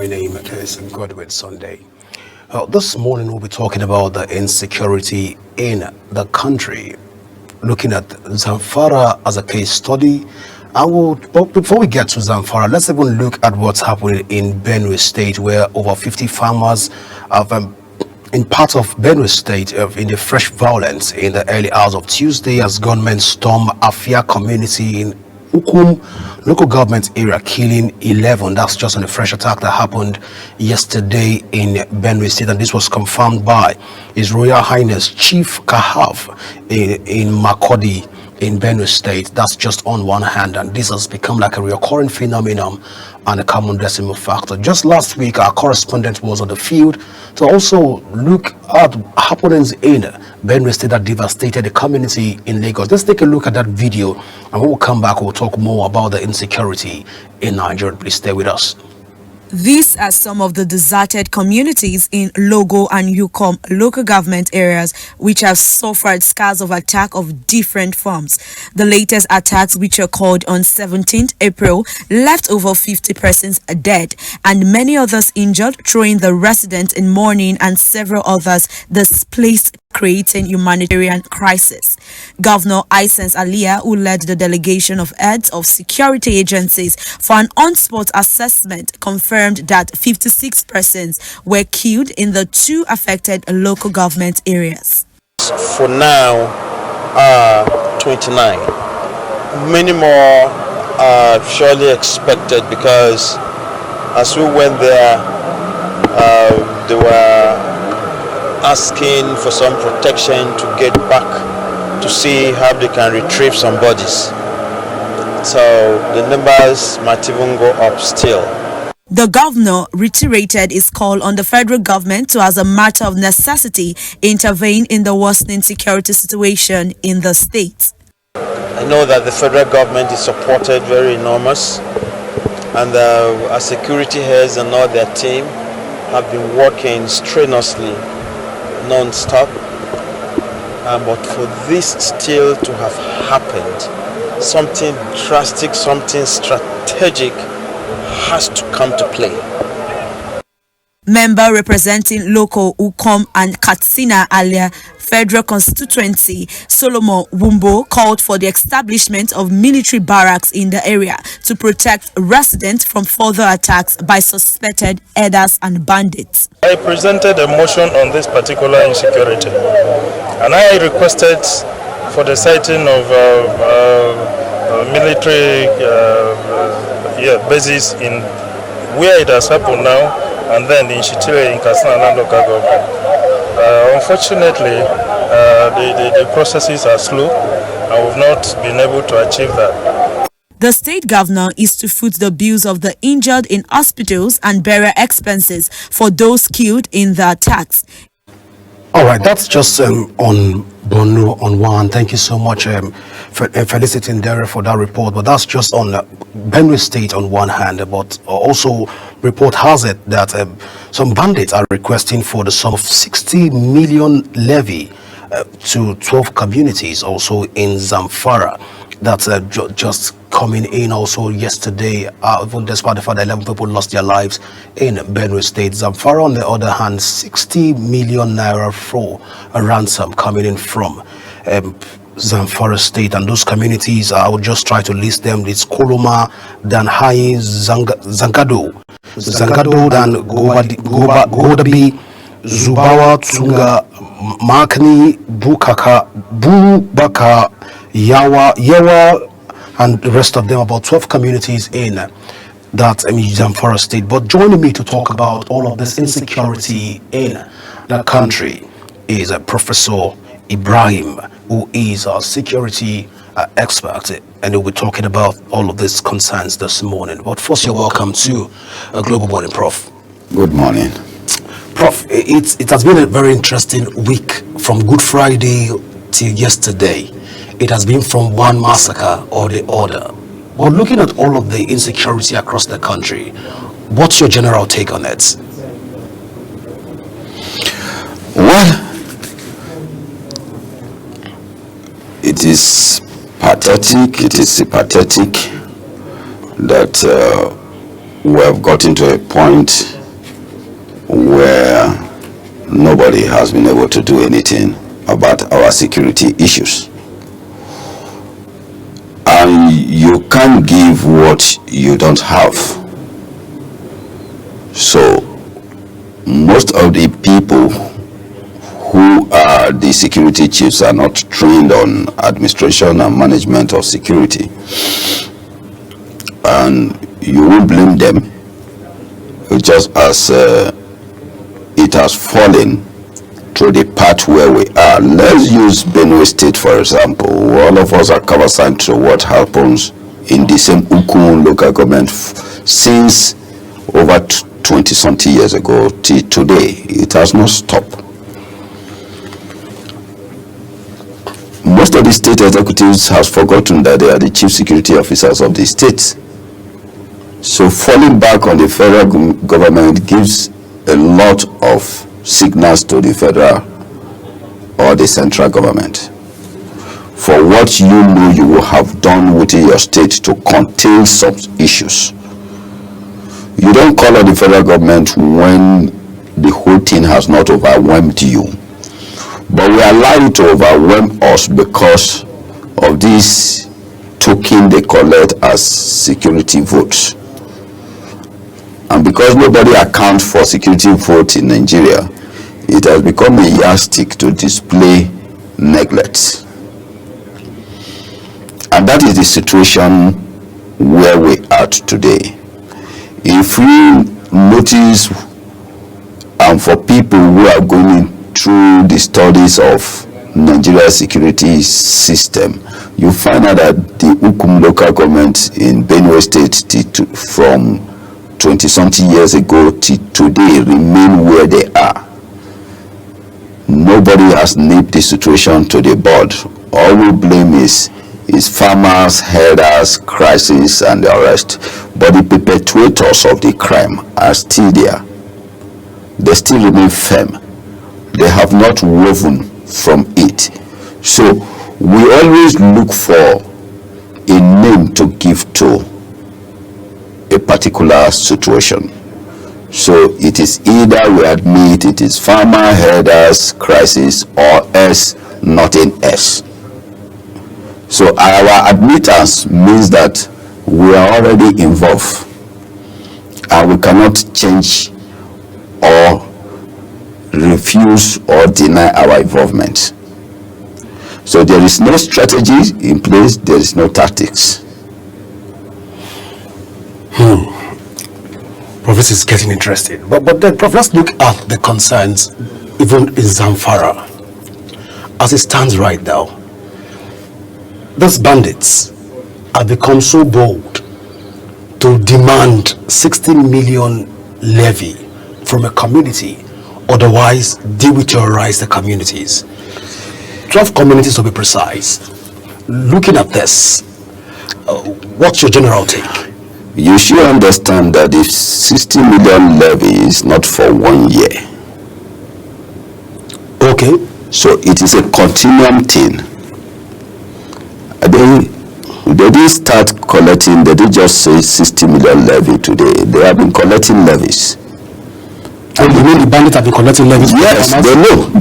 My name is Godwin Sunday. This morning we'll be talking about the insecurity in the country, looking at Zamfara as a case study. But before we get to Zamfara, let's even look at what's happening in Benue State, where over 50 farmers have in part of Benue State in the fresh violence in the early hours of Tuesday as gunmen storm Afia community in Ukum local government area, killing 11. That's just on a fresh attack that happened yesterday in Benue State, and this was confirmed by His Royal Highness Chief Kahaf in Makodi in Benue State. That's just on one hand, and this has become like a recurring phenomenon and a common decimal factor. Just last week, our correspondent was on the field to also look at happenings in Benue State that devastated the community in Lagos. Let's take a look at that video, and when we come back, we'll talk more about the insecurity in Nigeria. Please stay with us. These are some of the deserted communities in Logo and Ukom local government areas which have suffered scars of attack of different forms. The latest attacks, which occurred on 17th April, left over 50 persons dead and many others injured, throwing the residents in mourning and several others displaced, creating humanitarian crisis. Governor Isens Alia, who led the delegation of heads of security agencies for an on-spot assessment, confirmed that 56 persons were killed in the two affected local government areas. For now, 29. Many more are surely expected because as we went there, they were asking for some protection to get back to see how they can retrieve some bodies. So the numbers might even go up still. The governor reiterated his call on the federal government to, as a matter of necessity, intervene in the worsening security situation in the state. I know that the federal government is supported very enormous, and our security heads and all their team have been working strenuously, non-stop. But for this still to have happened, something drastic, something strategic has to come to play. Member representing local Ukom and Katsina Alia Federal Constituency, Solomon Wumbo, called for the establishment of military barracks in the area to protect residents from further attacks by suspected herders and bandits. I presented a motion on this particular insecurity, and I requested for the siting of military bases in where it has happened now, and then in Shitile in Katsina local government. Unfortunately, the processes are slow, and we've not been able to achieve that. The state governor is to foot the bills of the injured in hospitals and burial expenses for those killed in the attacks. All right, that's just on Borno on one. Thank you so much, Felicity Ndere, for that report. But that's just on Benue State on one hand. But also, report has it that some bandits are requesting for the sum of 60 million levy to 12 communities also in Zamfara. That's just coming in also yesterday, even despite the fact that 11 people lost their lives in Benue State. Zamfara, on the other hand, 60 million naira for a ransom coming in from Zamfara State. And those communities, I will just try to list them. It's Koloma, Danhai, Zangado, Dan Godabi, Zubawa, Tunga, Makni, Bubaka, Yawa, and the rest of them, about 12 communities in that Zamfara State. But joining me to talk about all of this insecurity in the country is Professor Ibrahim, who is a security expert, and we'll be talking about all of these concerns this morning. But first, you're welcome to Global Morning, Prof. Good morning. Prof, it has been a very interesting week from Good Friday till yesterday. It has been from one massacre or the other. But looking at all of the insecurity across the country, what's your general take on it? Well, it is pathetic, that we have gotten to a point where nobody has been able to do anything about our security issues. And you can't give what you don't have. So most of the people who are the security chiefs are not trained on administration and management of security. And you won't blame them, just as it has fallen to the part where we are. Let's use Benue State for example. All of us are conversant to what happens in the same Ukun local government since over 20-something years ago till today. It has not stopped. Most of the state executives have forgotten that they are the chief security officers of the states. So falling back on the federal government gives a lot of signals to the federal or the central government for what you know you will have done within your state to contain some issues. You don't call on the federal government when the whole thing has not overwhelmed you, but we allow it to overwhelm us because of this token they collect as security votes. And because nobody accounts for security votes in Nigeria, it has become a yardstick to display neglect. And that is the situation where we are today. If we notice, and for people who are going through the studies of Nigeria's security system, you find out that the Ukum local government in Benue State from 20-something years ago to today remain where they are. Nobody has nipped the situation to the bud. All we blame is farmers, herders, crisis, and the rest. But the perpetrators of the crime are still there. They still remain firm. They have not woven from it. So we always look for a name to give to a particular situation. So it is either we admit it is farmer, herders, crisis, or else nothing else. So our admittance means that we are already involved and we cannot change or refuse or deny our involvement. So there is no strategy in place, there is no tactics. Prof, this is getting interesting. But then, Prof, let's look at the concerns even in Zamfara as it stands right now. These bandits have become so bold to demand 60 million levy from a community, otherwise they will terrorize the communities. 12 communities to be precise. Looking at this, what's your general take? You should understand that the 60 million levy is not for 1 year. Okay. So it is a continuum thing. They didn't start collecting, they didn't just say 60 million levy today. They have been collecting levies. And you mean the bandits have been collecting levies? Yes, they know.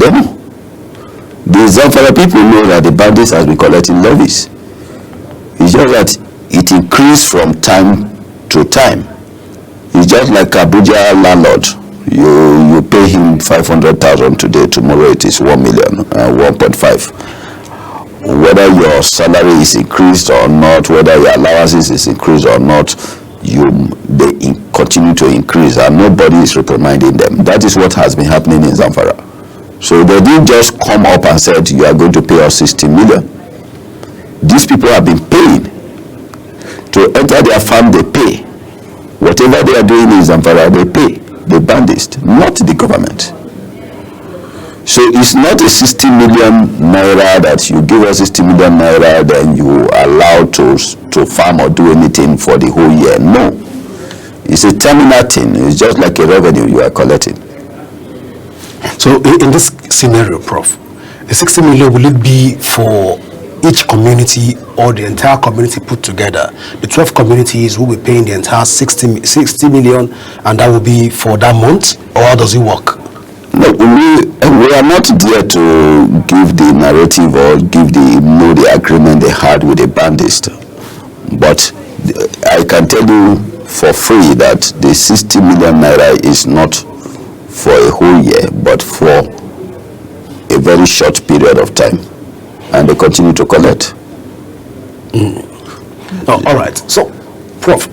The Zamfara people know that the bandits have been collecting levies. It's just that it increased from time to time. It's just like Abuja landlord. You pay him 500,000 today, tomorrow it is 1 million, 1.5. Whether your salary is increased or not, whether your allowances is increased or not, they continue to increase and nobody is reprimanding them. That is what has been happening in Zamfara. So they didn't just come up and said, you are going to pay us 60 million. These people have been paying. To enter their farm, they pay. Whatever they are doing in Zamfara, they pay. The bandits, not the government. So it's not a 60 million naira that you give us 60 million naira, then you are allowed to farm or do anything for the whole year. No. It's a terminal thing. It's just like a revenue you are collecting. So in this scenario, Prof, the 60 million, will it be for each community or the entire community put together, the 12 communities will be paying the entire 60 million, and that will be for that month, or how does it work? No, we are not there to give the narrative or give the agreement they had with the bandits. But I can tell you for free that the 60 million naira is not for a whole year, but for a very short period of time, and they continue to collect. Oh, all right. So, Prof,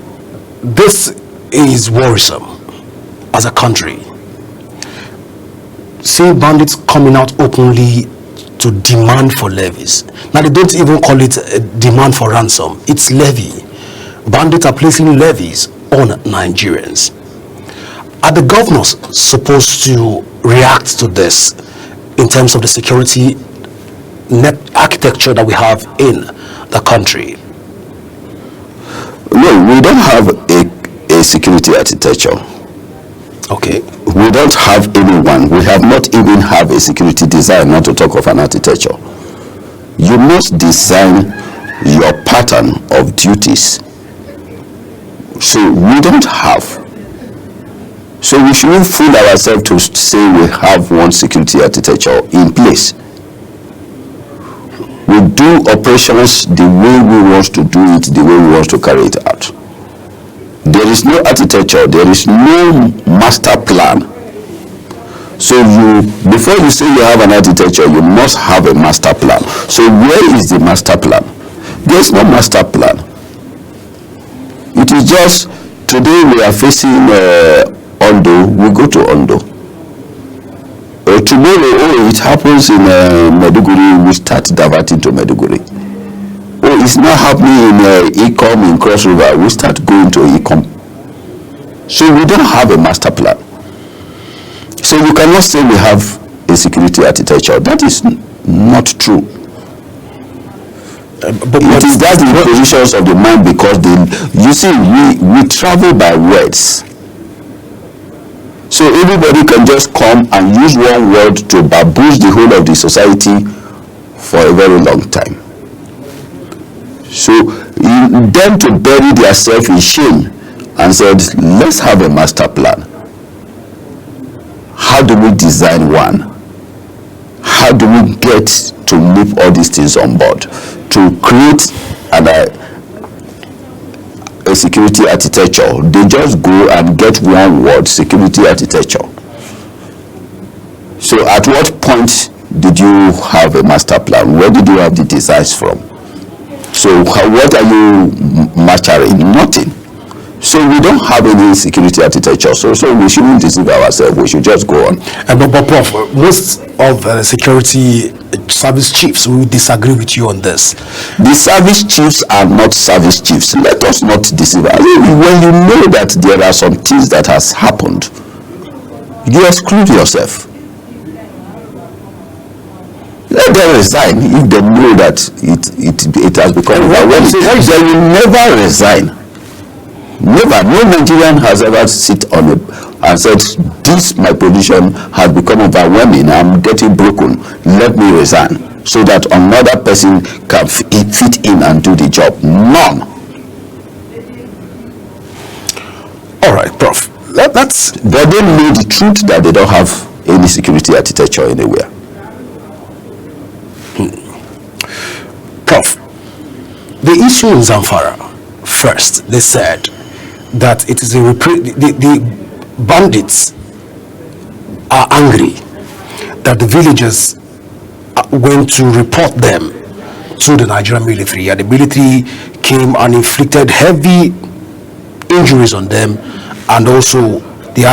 this is worrisome as a country. Seeing bandits coming out openly to demand for levies. Now, they don't even call it a demand for ransom. It's levy. Bandits are placing levies on Nigerians. Are the governors supposed to react to this in terms of the security architecture that we have in the country? No, we don't have a security architecture. Okay. We don't have anyone. We have not even have a security design, not to talk of an architecture. You must design your pattern of duties. So we don't have. So we shouldn't fool ourselves to say we have one security architecture in place. We do operations the way we want to do it, the way we want to carry it out. There is no architecture, there is no master plan. So before you say you have an architecture, you must have a master plan. So where is the master plan? There is no master plan. It is just, today we are facing Ondo, we go to Ondo. Tomorrow, it happens in Maiduguri, we start diverting to Maiduguri. It's not happening in Ecom, in Cross River, we start going to Ecom. So we don't have a master plan. So you cannot say we have a security architecture. That is not true. But it is that the positions of the mind, because you see, we travel by words. So everybody can just come and use one word to baboose the whole of the society for a very long time. So them to bury themselves in shame and said, let's have a master plan. How do we design one? How do we get to move all these things on board to create a security architecture? They just go and get one word, security architecture. So at what point did you have a master plan? Where did you have the designs from? So what are you maturing? Nothing. So we don't have any security architecture. So we shouldn't deceive ourselves. We should just go on. But Prof, most of security service chiefs will disagree with you on this. The service chiefs are not service chiefs. Let us not deceive ourselves. When you know that there are some things that has happened, you exclude yourself. Let them resign if they know that it has become overwhelming. They will never resign. Never. No Nigerian has ever sit on it and said, this my position has become overwhelming, I'm getting broken, let me resign, so that another person can fit in and do the job. None. All right, Prof. They don't know the truth that they don't have any security architecture anywhere. Prof, the issue in Zamfara, first, they said that it is the bandits are angry that the villagers went to report them to the Nigerian military, and the military came and inflicted heavy injuries on them, and also they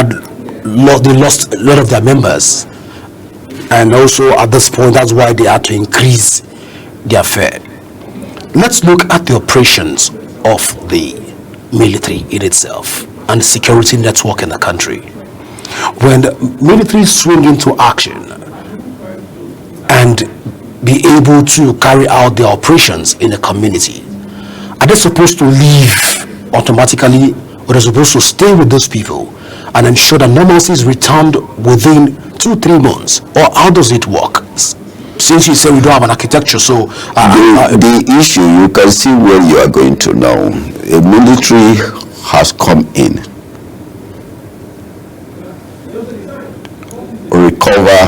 lost a lot of their members, and also at this point that's why they had to increase their fare. Let's look at the operations of the military in itself and the security network in the country. When the military swing into action and be able to carry out their operations in the community, are they supposed to leave automatically, or are they supposed to stay with those people and ensure that normalcy is returned within 2-3 months, or how does it work? since you say we don't have an architecture, so The issue, you can see where you are going to now. A military has come in, recover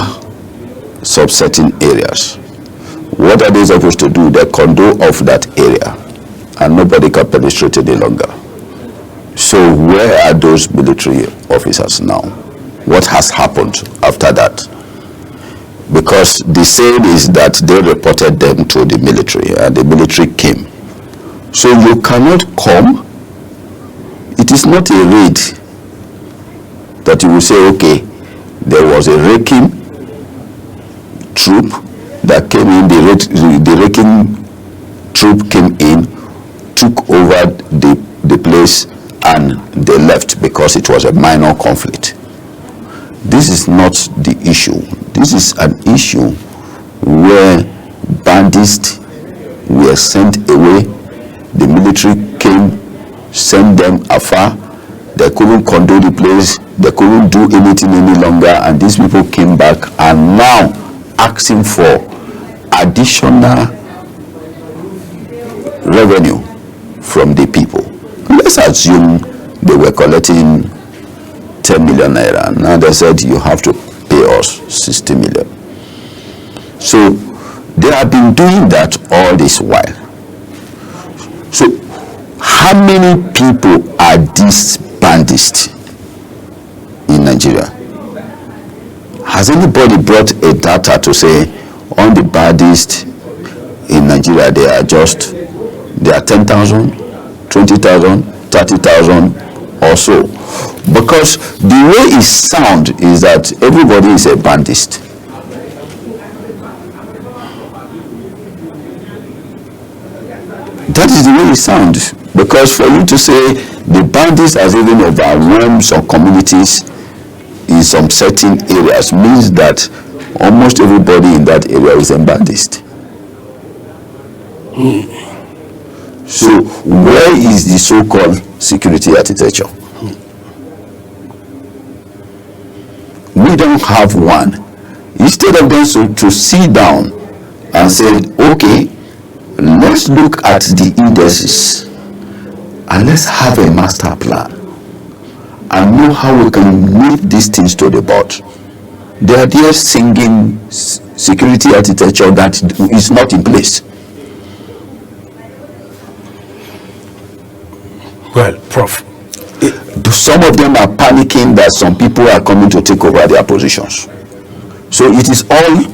some certain areas. What are they supposed to do? They condo off that area, and nobody can penetrate any longer. So where are those military officers now? What has happened after that? Because the saying is that they reported them to the military and the military came. So you cannot come. It is not a raid that you will say, okay, there was a raking troop that came in, the raking troop came in, took over the place, and they left because it was a minor conflict. This is not the issue. This is an issue where bandits were sent away. The military came, sent them afar. They couldn't control the place. They couldn't do anything any longer. And these people came back and now asking for additional revenue from the people. Let's assume they were collecting 10 million naira. Now they said you have to pay us 60 million. So they have been doing that all this while. So how many people are these bandits in Nigeria? Has anybody brought a data to say on the bandits in Nigeria they are 10,000, 20,000, 30,000 or so? Because the way it sounds is that everybody is a bandit. That is the way it sounds. Because for you to say the bandits has even overwhelmed some communities in some certain areas means that almost everybody in that area is a bandit. So where is the so-called security architecture? We don't have one. Instead of them to sit down and say, okay, let's look at the indices and let's have a master plan and know how we can move these things to the board. They are there singing security architecture that is not in place. Well, Prof, some of them are panicking that some people are coming to take over their positions. So it is all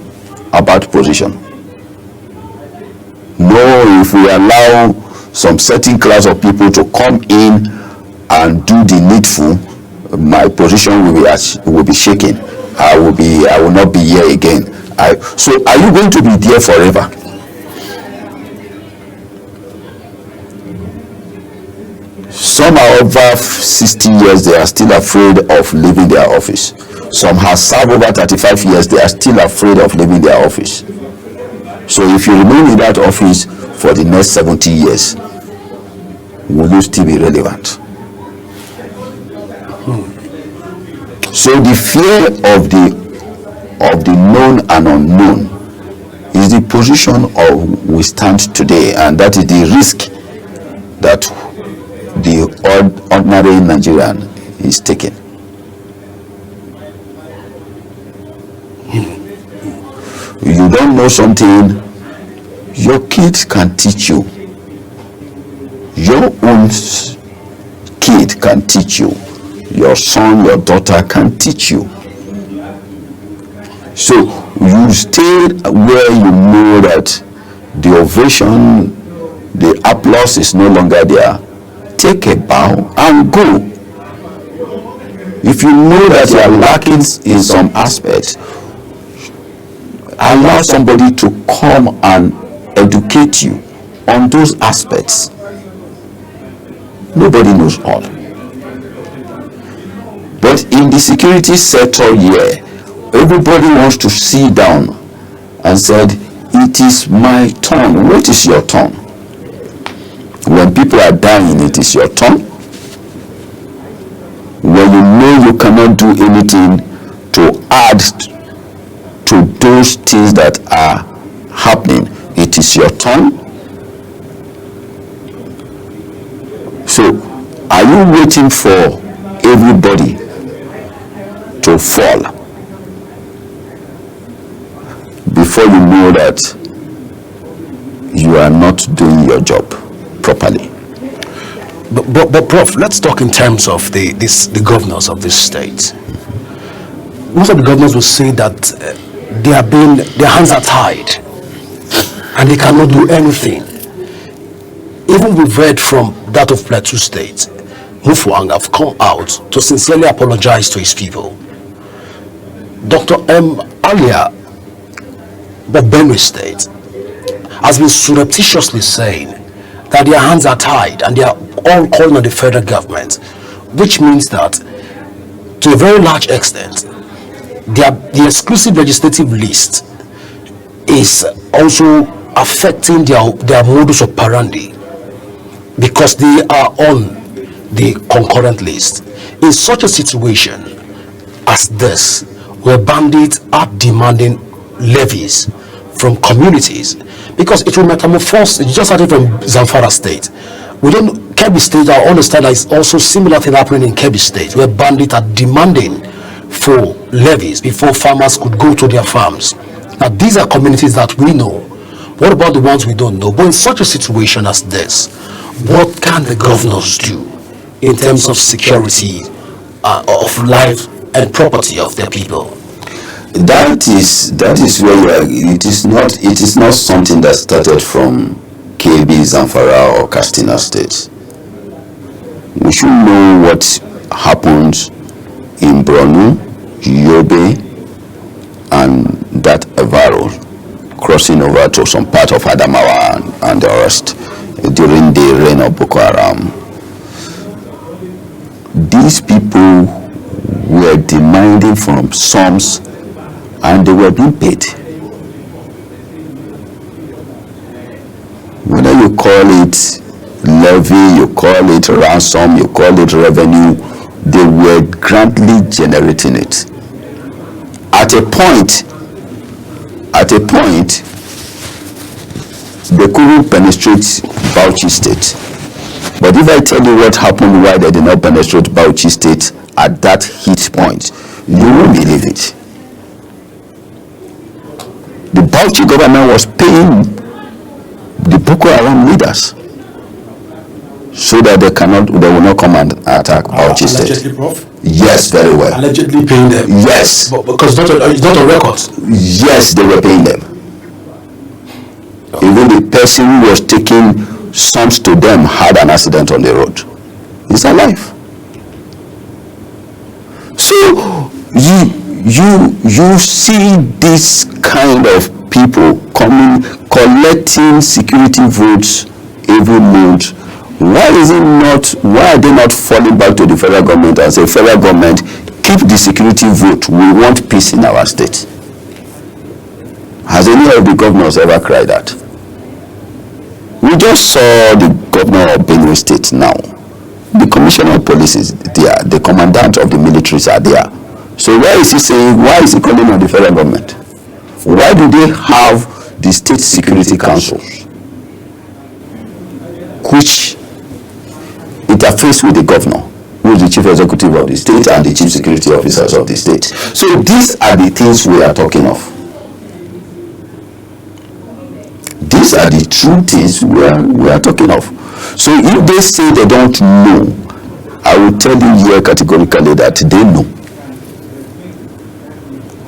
about position. No, if we allow some certain class of people to come in and do the needful, my position will be shaken. I will not be here again. So are you going to be there forever? Some are over 60 years, they are still afraid of leaving their office. Some have served over 35 years, they are still afraid of leaving their office. So if you remain in that office for the next 70 years, will you still be relevant? So the fear of the known and unknown is the position of we stand today, and that is the risk that the ordinary Nigerian is taking. You don't know something, your kids can teach you. Your own kid can teach you. Your son, your daughter can teach you. So you stay where you know that the ovation, the applause is no longer there. Take a bow and go. If you know that you are lacking in some aspects, allow somebody to come and educate you on those aspects. Nobody knows all. But in the security sector here, everybody wants to sit down and said, it is my turn. What is your turn? When people are dying, it is your turn. When you know you cannot do anything to add to those things that are happening, it is your turn. So, are you waiting for everybody to fall before you know that you are not doing your job properly? But Prof, let's talk in terms of the governors of this state. Most of the governors will say that their hands are tied and they cannot do anything. Even we've read from that of Plateau State, Mufuang have come out to sincerely apologize to his people. Dr. M. Alia, the Benue State, has been surreptitiously saying that their hands are tied and they are all calling on the federal government, which means that to a very large extent, the exclusive legislative list is also affecting their modus operandi because they are on the concurrent list. In such a situation as this, where bandits are demanding levies from communities, because it will metamorphose. It just started from Zamfara State. Within Kebbi State, I understand that it's also similar thing happening in Kebbi State, where bandits are demanding for levies before farmers could go to their farms. Now, these are communities that we know. What about the ones we don't know? But in such a situation as this, what can the governors do in terms of security of life and property of their people? That is where it is not something that started from KB, Zamfara or Katsina State. We should know what happened in Borno, Yobe, and that Evaro crossing over to some part of Adamawa and the rest during the reign of Boko Haram. These people were demanding from sums and they were being paid. Whether you call it levy, you call it ransom, you call it revenue, they were grandly generating it. At a point, they couldn't penetrate Bauchi State. But if I tell you what happened why they did not penetrate Bauchi State at that hit point, you won't believe it. The Bauchi government was paying the Boko Haram leaders so that they will not come and attack Bauchi State. Allegedly, Prof? Yes, very well. Allegedly paying them? Yes. But because it's not on record. Yes, they were paying them. Even the person who was taking sums to them had an accident on the road. He's alive. So you see this kind of people coming, collecting security votes every month. Why are they not falling back to the federal government and say, federal government, keep the security vote, we want peace in our state? Has any of the governors ever cried that? We just saw the governor of Benue State now. The commissioner of police is there, the commandant of the militaries are there. So why is he calling on the federal government? Why do they have the state security councils, which interface with the governor, who is the chief executive of the state and the chief security officers of the state? So these are the things we are talking of. These are the true things we are talking of. So if they say they don't know, I will tell you here categorically that they know.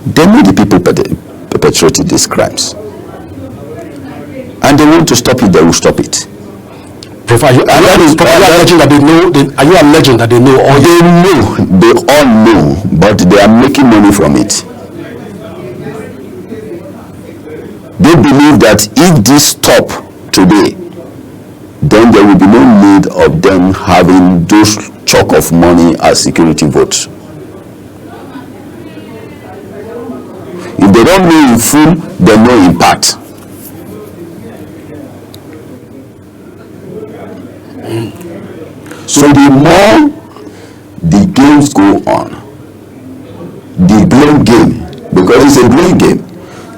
They know the people perpetrating these crimes. And they want to stop it, they will stop it. Prof, are you alleging that they know? Are you alleging that they know? Or they know, they all know, but they are making money from it. They believe that if this stop today, then there will be no need of them having those chunk of money as security votes. If they don't know in full, they know in part. So the more the games go on, the blame game, because it's a blame game,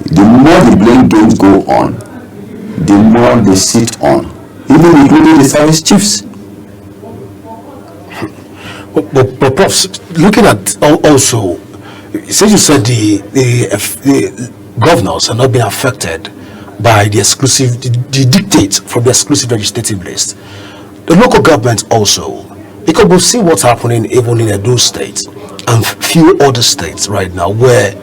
The more the blame games go on, the more they sit on, even including the service chiefs. But Prof, looking at also, since you said the governors are not being affected by the dictate from the exclusive legislative list, the local government also, because we'll see what's happening even in Edo State and few other states right now, where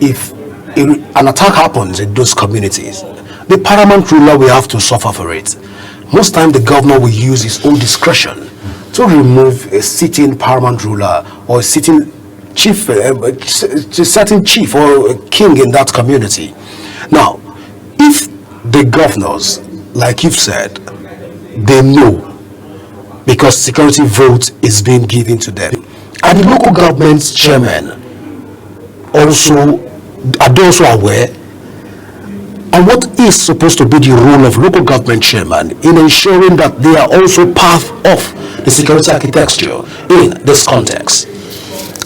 if an attack happens in those communities, the paramount ruler will have to suffer for it. Most time the governor will use his own discretion to remove a sitting paramount ruler or a sitting chief, a certain chief or a king in that community. Now, if the governors, like you've said, they know because security vote is being given to them, and the local government's chairman also are they also aware? And what is supposed to be the role of local government chairman in ensuring that they are also part of the security architecture in this context?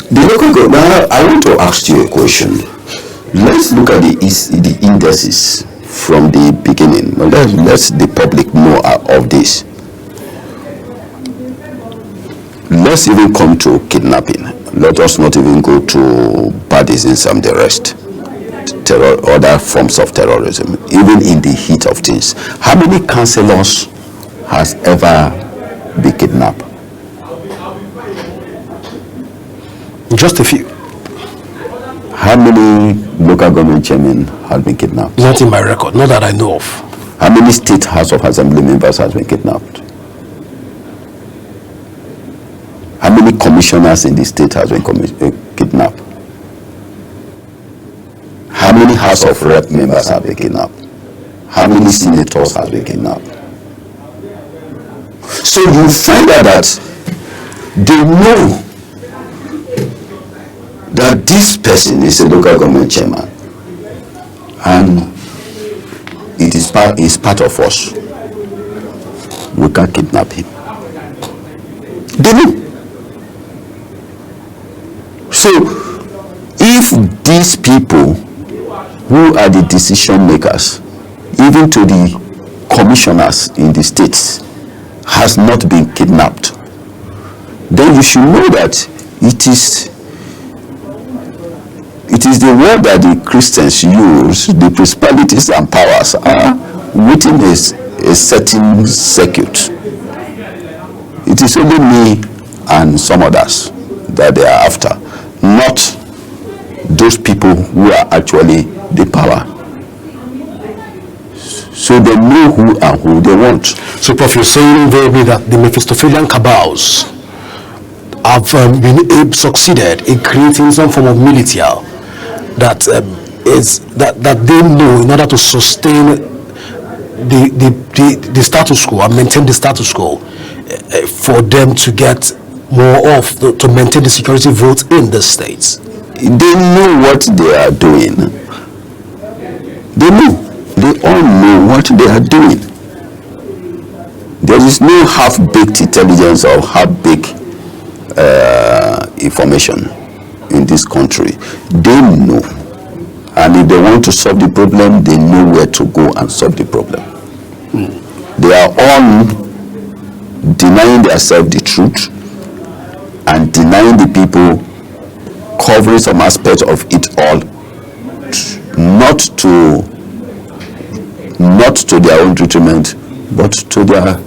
The local government, I want to ask you a question. Let's look at the indices from the beginning. Let the public know of this. Let's even come to kidnapping. Let us not even go to bandits and some the rest. Terror, other forms of terrorism, even in the heat of things. How many councillors has ever been kidnapped? Just a few. How many local government chairmen have been kidnapped? Not in my record, not that I know of. How many state House of Assembly members has been kidnapped? How many commissioners in the state has been kidnapped? How many House of Rep members have been kidnapped? How many senators have been kidnapped? So you find out that they know that this person is a local government chairman and it is part of us. We can't kidnap him. They know. So if these people who are the decision makers, even to the commissioners in the states, has not been kidnapped, then you should know that it is the word that the Christians use, the principalities and powers are within a certain circuit. It is only me and some others that they are after, not those people who are actually the power. So they know who and who they want. So Prof, you're saying very that the Mephistophelian cabals have succeeded in creating some form of militia that that they know in order to sustain the status quo and maintain the status quo, for them to get more of to maintain the security vote in the states. They know what they are doing. They know. They all know what they are doing. There is no half-baked intelligence or half-baked information in this country. They know. And if they want to solve the problem, they know where to go and solve the problem. They are all denying themselves the truth and denying the people, covering some aspect of it all, not to their own detriment, but to the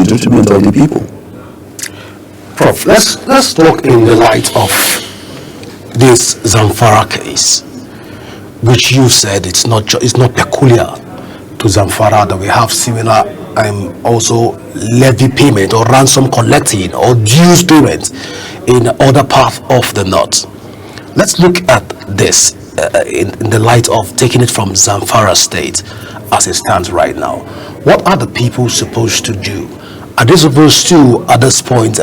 detriment of the people. Prof, let's talk in the light of this Zamfara case, which you said it's not peculiar to Zamfara, that we have similar also levy payment or ransom collecting or dues payment in other parts of the north. Let's look at this in the light of taking it from Zamfara state as it stands right now. What are the people supposed to do? Are they supposed to, at this point,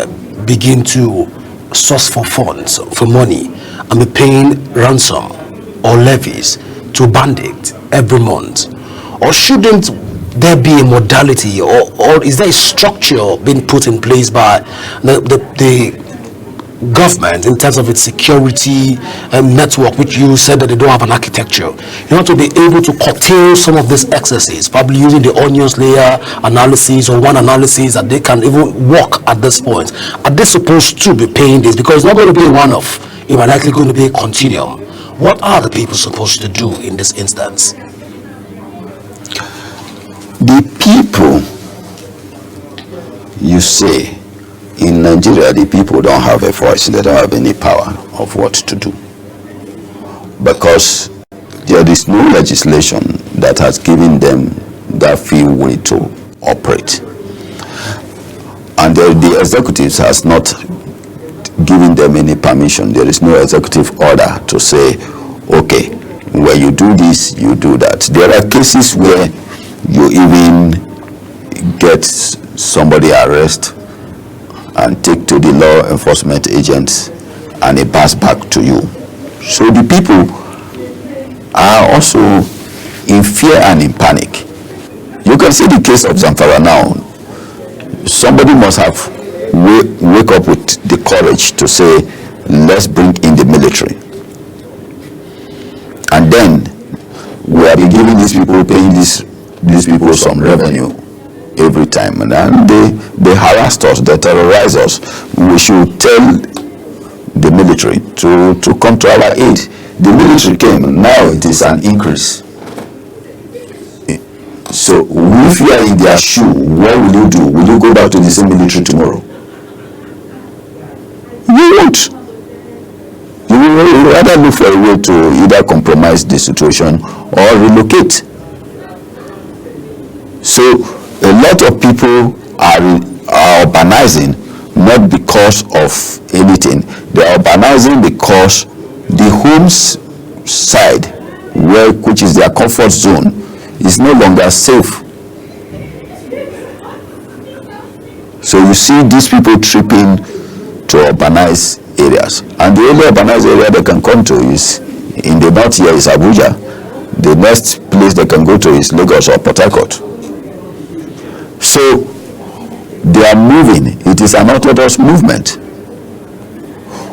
begin to source for funds, for money, and be paying ransom or levies to bandits every month? Or shouldn't there be a modality, or is there a structure being put in place by the government in terms of its security network, which you said that they don't have an architecture, in order to be able to curtail some of these excesses, probably using the onions layer analysis or one analysis that they can even work at this point? Are they supposed to be paying this? Because it's not going to be a one-off, it's likely going to be a continuum. What are the people supposed to do in this instance? The people, you say, in Nigeria, the people don't have a voice, they don't have any power of what to do. Because there is no legislation that has given them that free way to operate. And the executives has not given them any permission. There is no executive order to say, okay, when you do this, you do that. There are cases where you even get somebody arrested and take to the law enforcement agents and it pass back to you. So the people are also in fear and in panic. You can see the case of Zamfara now. Somebody must have wake up with the courage to say, let's bring in the military. And then we are giving these people, paying these people some revenue every time, and they harassed us, they terrorized us. We should tell the military to come to our aid. The military came, now it is an increase. So if you are in their shoe, what will you do? Will you go back to the same military tomorrow? You won't. You will rather look for a way to either compromise the situation or relocate. So a lot of people are urbanizing not because of anything. They are urbanizing because the homes side, which is their comfort zone, is no longer safe. So you see these people tripping to urbanized areas, and the only urbanized area they can come to is in the north here is Abuja. The next place they can go to is Lagos or Port Harcourt. So they are moving. It is an orthodox movement.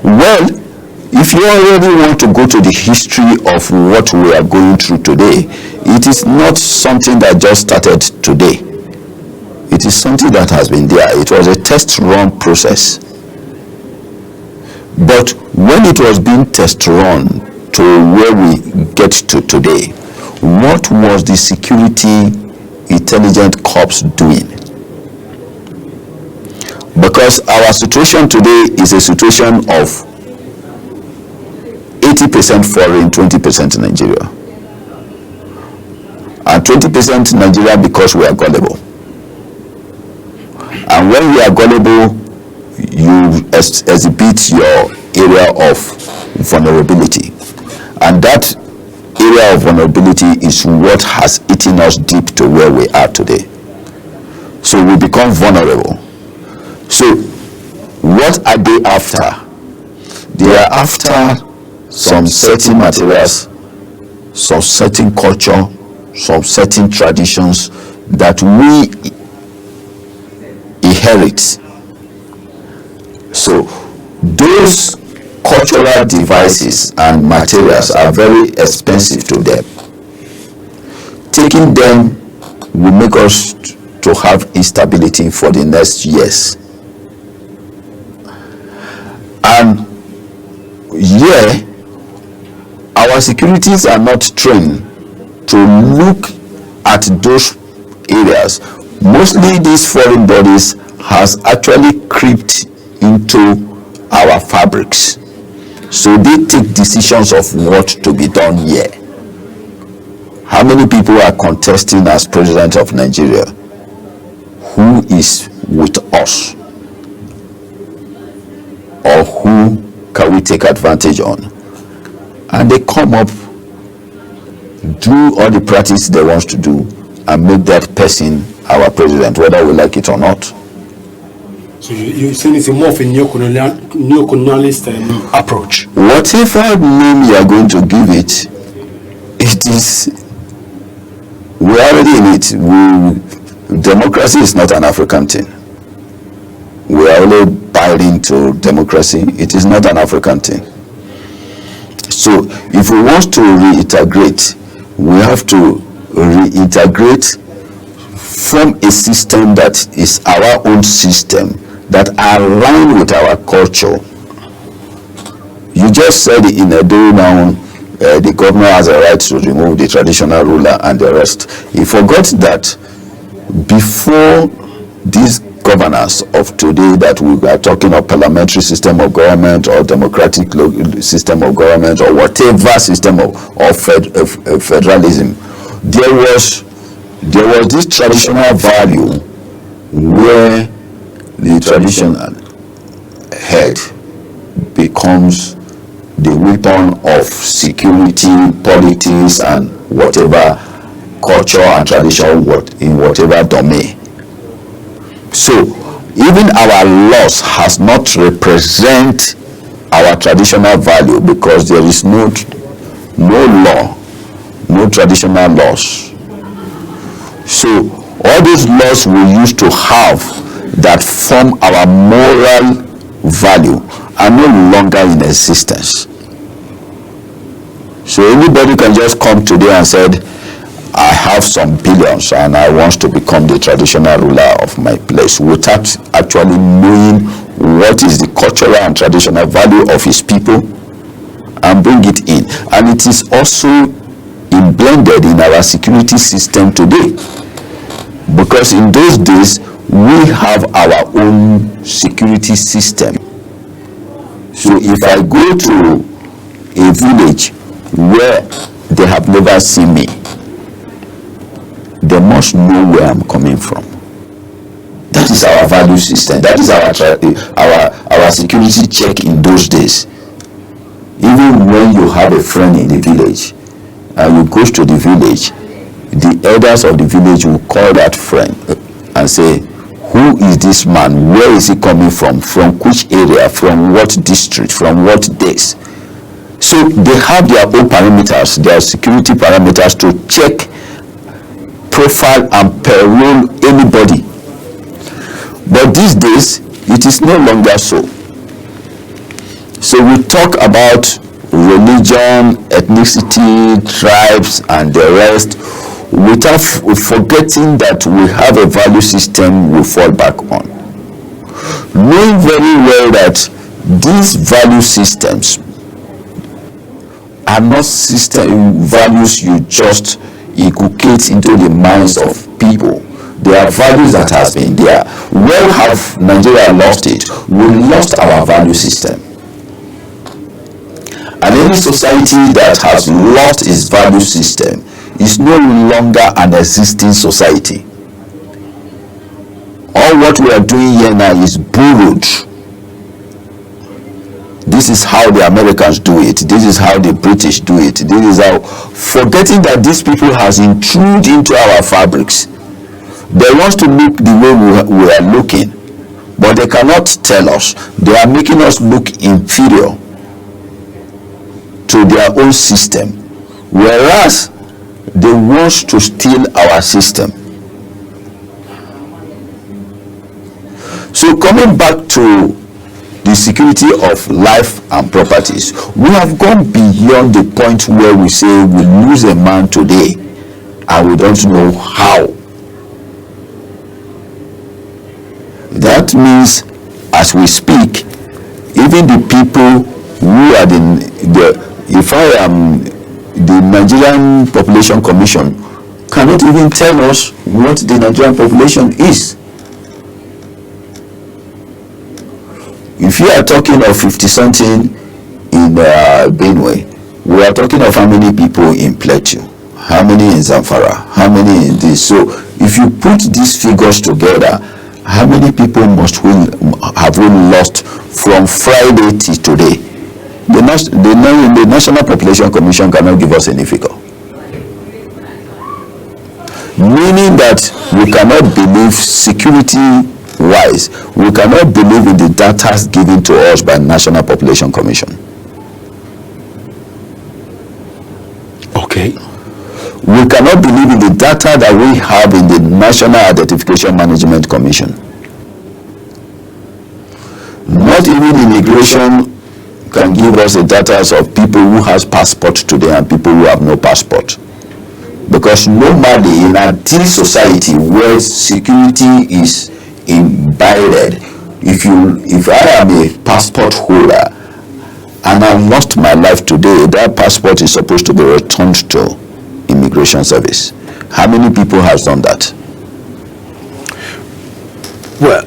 Well, if you already want to go to the history of what we are going through today, it is not something that just started today. It is something that has been there. It was a test run process. But when it was being test run to where we get to today, what was the security intelligent corps doing? Because our situation today is a situation of 80% foreign, 20% Nigeria. And 20% Nigeria because we are gullible. And when we are gullible, you exhibit your area of vulnerability. And that area of vulnerability is what has eaten us deep to where we are today. So we become vulnerable. So what are they after? They are after some certain materials, some certain culture, some certain traditions that we inherit. So those cultural devices and materials are very expensive to them. Taking them will make us to have instability for the next years. And yeah, our securities are not trained to look at those areas. Mostly these foreign bodies has actually crept into our fabrics. So they take decisions of what to be done here. How many people are contesting as president of Nigeria? Who is with us? Or who can we take advantage on? And they come up, do all the practice they want to do, and make that person our president, whether we like it or not. So you saying it's more of a neo-colonialist approach? Whatever name you are going to give it, it is, we're already in it. Democracy is not an African thing. We are only aspiring to democracy. It is not an African thing. So if we want to reintegrate, we have to reintegrate from a system that is our own system, that align with our culture. You just said in a day now, the governor has a right to remove the traditional ruler and the rest. He forgot that before these governance of today, that we are talking of parliamentary system of government or democratic system of government or whatever system of federalism, there was this traditional value where the traditional head becomes the weapon of security, politics, and whatever culture and tradition in whatever domain. So even our laws has not represent our traditional value, because there is no law, no traditional laws. So all those laws we used to have that form our moral value are no longer in existence. So anybody can just come today and said, I have some billions and I want to become the traditional ruler of my place, without actually knowing what is the cultural and traditional value of his people, and bring it in. And it is also blended in our security system today, because in those days we have our own security system. So if I go to a village where they have never seen me, they must know where I'm coming from. That is our value system. That is our security check in those days. Even when you have a friend in the village and you go to the village, the elders of the village will call that friend and say, who is this man? Where is he coming from? From which area? From what district? From what days? So they have their own parameters, their security parameters, to check, profile, and parole anybody. But these days, it is no longer so. So we talk about religion, ethnicity, tribes, and the rest, without forgetting that we have a value system we fall back on. Knowing very well that these value systems are not system values you just inculcate into the minds of people. They are values that has been there. Where have Nigeria lost it? We lost our value system. And any society that has lost its value system is no longer an existing society. All what we are doing here now is borrowed. This is how the Americans do it. This is how the British do it. This is how, forgetting that these people has intruded into our fabrics. They want to look the way we are looking, but they cannot tell us. They are making us look inferior to their own system, whereas they want to steal our system. So coming back to the security of life and properties, we have gone beyond the point where we say we lose a man today and we don't know how. That means as we speak, even the people who are if I am the Nigerian Population Commission, cannot even tell us what the Nigerian population is. If you are talking of 50 something in Benue, we are talking of how many people in Plateau, how many in Zamfara, how many in this. So if you put these figures together, how many people have we lost from Friday till today? The National Population Commission cannot give us any figure. Meaning that we cannot believe security wise, we cannot believe in the data given to us by National Population Commission. Okay. We cannot believe in the data that we have in the National Identification Management Commission. Not even immigration can give us the data of people who has passport today and people who have no passport. Because normally in a tea society where security is embedded, if I am a passport holder and I lost my life today, that passport is supposed to be returned to immigration service. How many people has done that? Well,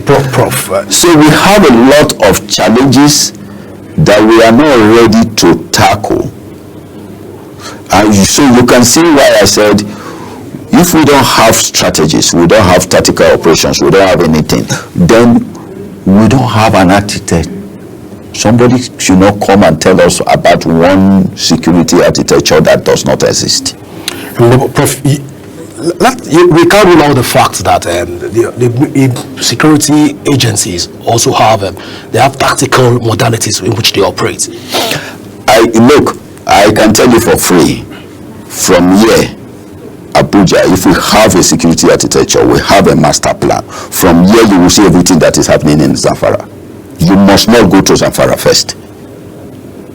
Prof. So we have a lot of challenges that we are not ready to tackle. And so you can see why I said, if we don't have strategies, we don't have tactical operations, we don't have anything, then we don't have an architect. Somebody should not come and tell us about one security architecture that does not exist. Prof, we can't rule out the fact that the security agencies also have they have tactical modalities in which they operate. I can tell you for free, from here, Abuja, if we have a security architecture, we have a master plan. From here, you will see everything that is happening in Zamfara. You must not go to Zamfara first.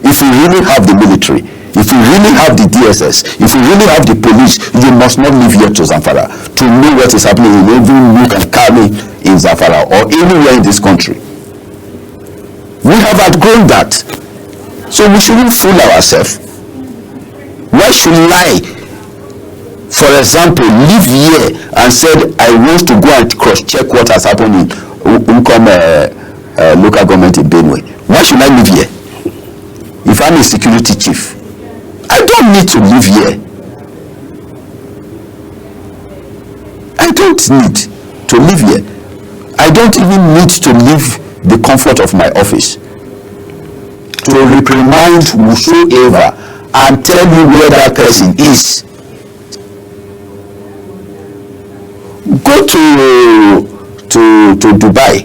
If we really have the military, if we really have the DSS, if we really have the police, you must not live here to Zamfara to know what is happening in every nook and cranny in Zamfara or anywhere in this country. We have outgrown that. So we shouldn't fool ourselves. Why should I, for example, live here and said I want to go and cross-check what has happened in local government in Benue? Why should I live here? If I'm a security chief, I don't need to live here. I don't need to live here. I don't even need to leave the comfort of my office to reprimand whosoever and tell you where that person is. Go to Dubai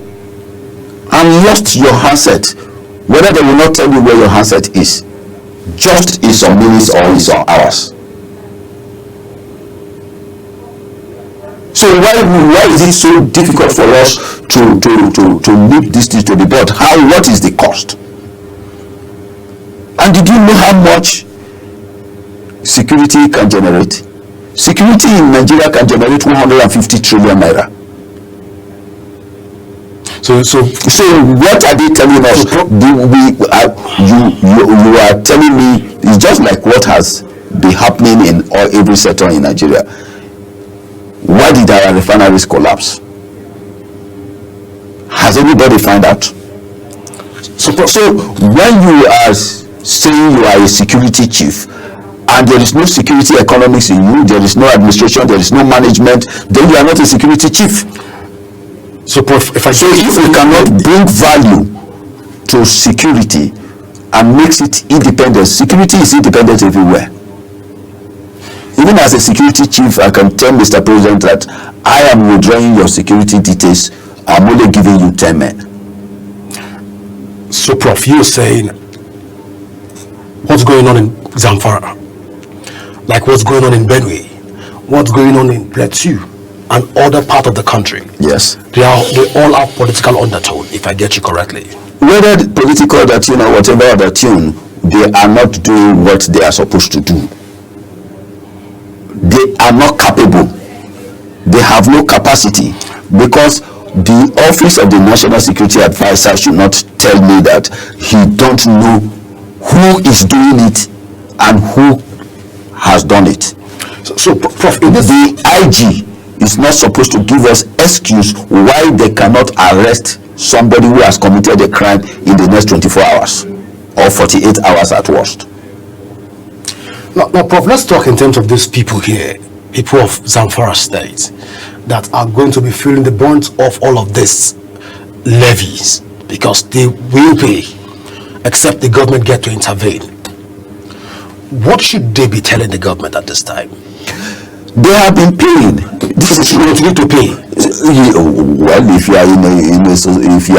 and lost your handset, whether they will not tell you where your handset is, just in some minutes or in some hours. So why is it so difficult for us to leave this thing to the board? What is the cost? And did you know how much security can generate? Security in Nigeria can generate 150 trillion naira. So what are they telling us? You are telling me it's just like what has been happening in every sector in Nigeria. Why did our refineries collapse? Has anybody found out? So when you are saying you are a security chief and there is no security economics in you, there is no administration, there is no management, then you are not a security chief. So if we cannot bring value to security and makes it independent, security is independent everywhere. Even as a security chief, I can tell Mr. President that I am withdrawing your security details. I'm only giving you 10 men. So Prof, you're saying what's going on in Zamfara, like what's going on in Benue, what's going on in Plateau and other part of the country. Yes. They all have political undertone, if I get you correctly. Whether the political undertone or whatever undertone, they are not doing what they are supposed to do. They are not capable. They have no capacity, because the office of the National Security Advisor should not tell me that he don't know who is doing it and who has done it. So Prof, the IG is not supposed to give us excuse why they cannot arrest somebody who has committed a crime in the next 24 hours or 48 hours at worst. Now, Prof, let's talk in terms of these people here, people of Zamfara State, that are going to be feeling the brunt of all of these levies, because they will pay, except the government get to intervene. What should they be telling the government at this time? They have been paying. This is continue to pay. Well, if you are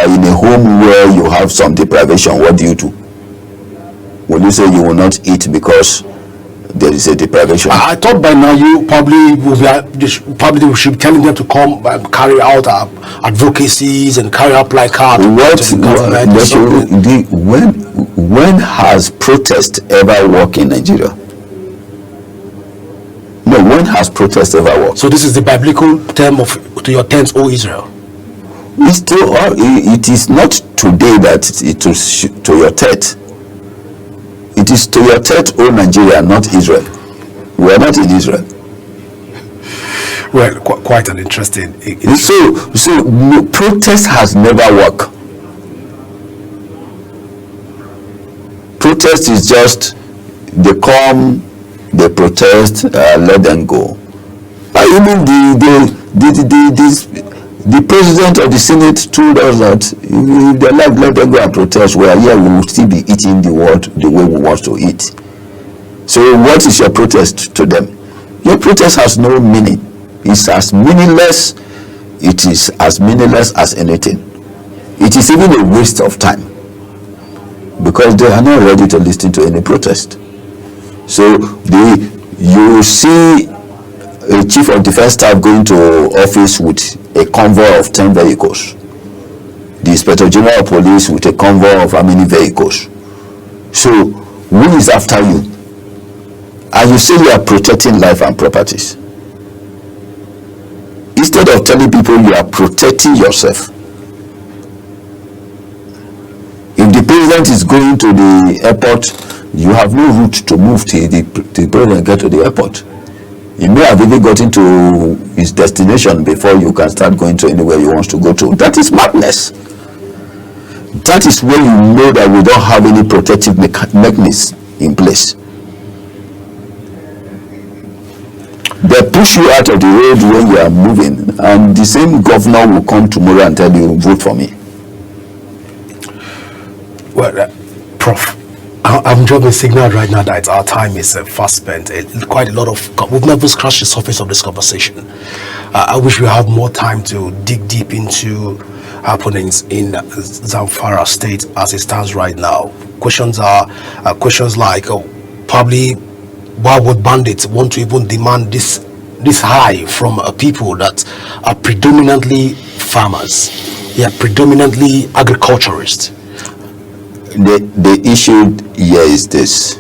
in a home where you have some deprivation, what do? Will you say you will not eat because there is a deprivation. I thought by now you probably we should be telling them to come carry out advocacies and carry out placards. When has protest ever worked in Nigeria? No, when has protest ever worked? So this is the biblical term of to your tents, O Israel. It is not today that it is to your tent. It is to your tent, O Nigeria, not Israel. We are not in Israel. Well, quite an interesting. So protest has never worked. Protest is just they come, they protest, let them go. Even the president of the Senate told us that if they like, let them go and protest. Well, here we will still be eating the world the way we want to eat. So what is your protest to them? Your protest has no meaning. It's as meaningless. It is as meaningless as anything. It is even a waste of time because they are not ready to listen to any protest. So you see a chief of defense staff going to office with a convoy of 10 vehicles. The inspector general of police with a convoy of how many vehicles? So who is after you? And you say you are protecting life and properties. Instead of telling people you are protecting yourself. If the president is going to the airport, you have no route to move till the president get to the airport. He may have even gotten to his destination before you can start going to anywhere you want to go to. That is madness. That is when you know that we don't have any protective mechanism in place. They push you out of the road when you are moving, and the same governor will come tomorrow and tell you, vote for me. Well, Prof, I'm dropping a signal right now that our time is fast spent. Quite a lot of, we've never scratched the surface of this conversation. I wish we have more time to dig deep into happenings in Zamfara state as it stands right now. Questions are questions like, probably, why would bandits want to even demand this high from people that are predominantly farmers, predominantly agriculturists? The issue here is this.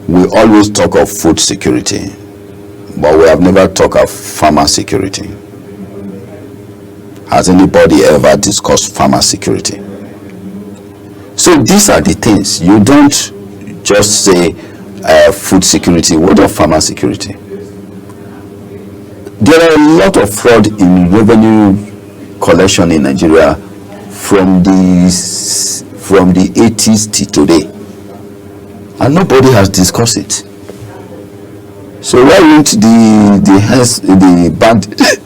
We always talk of food security, but we have never talked of farmer security. Has anybody ever discussed farmer security? So these are the things. You don't just say food security. What of farmer security? There are a lot of fraud in revenue collection in Nigeria from the 80s to today, and nobody has discussed it. So why won't the bandits,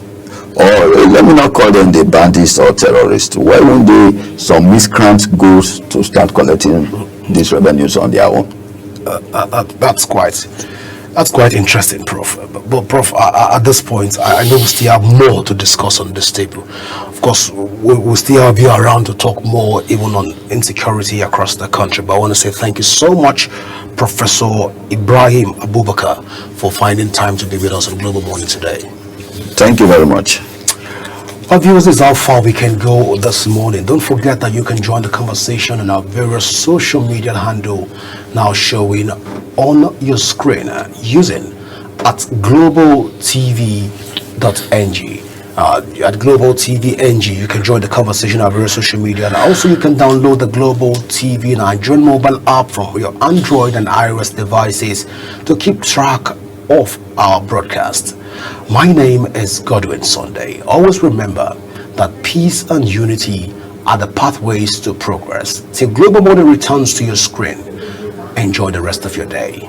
or let me not call them the bandits or terrorists, why won't some miscreants go to start collecting these revenues on their own? That's quite interesting, Prof. But Prof, at this point, I know we still have more to discuss on this table. Of course, we'll still have you around to talk more even on insecurity across the country. But I want to say thank you so much, Professor Ibrahim Abubakar, for finding time to be with us on Global Morning today. Thank you very much. Our viewers, this is how far we can go this morning. Don't forget that you can join the conversation on our various social media handle now showing on your screen using at globaltv.ng. At Global TV NG, you can join the conversation on our various social media, and also you can download the Global TV Nigerian mobile app from your Android and iOS devices to keep track of our broadcast. My name is Godwin Sunday. Always remember that peace and unity are the pathways to progress. Till Global Morning returns to your screen, enjoy the rest of your day.